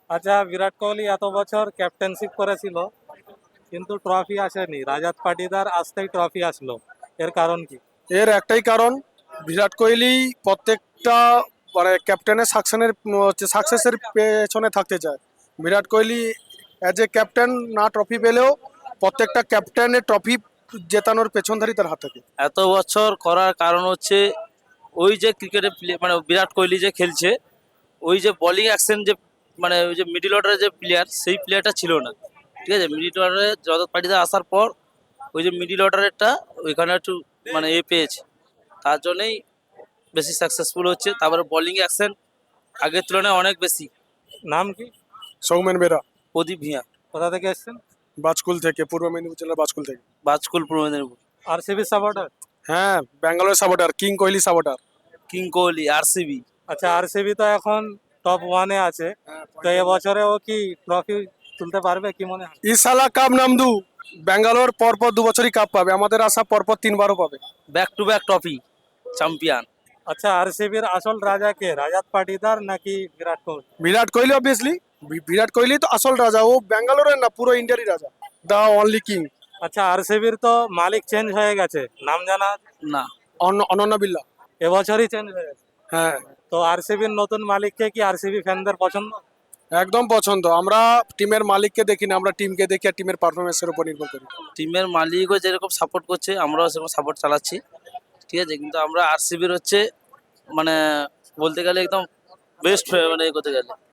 আচ্ছা, বিরাট কোহলি এত বছর ক্যাপ্টেনশিপ করেছিল কিন্তু ট্রফি আসেনি। রাজাত পাটিদার আসতেই ট্রফি আসলো, এর কারণ কি? এর একটাই কারণ, বিরাট কোহলি প্রত্যেকটা মানে ক্যাপ্টেনের সাকসেসের পেছনে থাকতে চায়। Virat Kohli as a captain না ট্রফি পেলেও প্রত্যেকটা ক্যাপ্টেনের ট্রফি জেতানোর পেছনধারী তার হাত থাকে। এত বছর করার কারণ হচ্ছে ওই যে ক্রিকেটে মানে বিরাট কোহলি যে খেলছে, ওই যে বোলিং অ্যাকশন যে মানে ওই যে মিডল অর্ডারের যে প্লেয়ার, সেই প্লেয়ারটা ছিল না। ঠিক আছে, মিডল অর্ডারে রজত পাটিদার আসার পর ওই যে মিডল অর্ডারেরটা ওইখানে একটু মানে পেয়েছে, তার জন্যই বেশি সাকসেসফুল হচ্ছে। তারপরে বোলিং অ্যাকশন আগের তুলনায় অনেক বেশি। নাম কি? সৌমেন বেরা। প্রদীপ ভূঁইয়া। কোথা থেকে এসছেন? বাজকুল থেকে, পূর্ব মেদিনীপুর জেলার বাজকুল থেকে। বাজকুল, পূর্ব মেদিনীপুর। RCB supporter? হ্যাঁ, Bangalore supporter, king Kohli supporter. King Kohli, RCB. আচ্ছা, আরসিবি তো এখন টপ ওয়ানে আছে, তো এবছরে ও কি ট্রফি তুলতে পারবে কি মনে হয়? ইসালা কাপ নামদু। ব্যাঙ্গালোর পরপর 2 বছরই কাপ পাবে, আমাদের আশা পরপর 3বারও পাবে। Back to back trophy champion. আচ্ছা, আরসিবির আসল রাজা কে, রাজাত পাটিদার নাকি বিরাট কোহলি? বিরাট কোহলি অবভিয়াসলি। বিরাট কোহলি তো আসল রাজা, ও ব্যাঙ্গালোরের না, পুরো ইন্ডিয়ারই রাজা, দা অনলি কিং। আচ্ছা, আরসিবির তো মালিক চেঞ্জ হয়ে গেছে, নাম জানা আছে? না। অনন্য বিল্লা। এবছরই চেঞ্জ হয়ে গেছে। হ্যাঁ, তো আরসিবির নতুন মালিককে কি আরসিবি ফ্যানদের পছন্দ? একদম পছন্দ। আমরা টিমের মালিককে দেখি না, আমরা টিমকে দেখি আর টিমের পারফরমেন্সের উপর নির্ভর করি। টিমের মালিকও যেরকম সাপোর্ট করছে, আমরাও সেরকম সাপোর্ট চালাচ্ছি। ঠিক আছে, কিন্তু আমরা আরসিবির হচ্ছে মানে বলতে গেলে একদম বেস্ট মানে করতে গেলে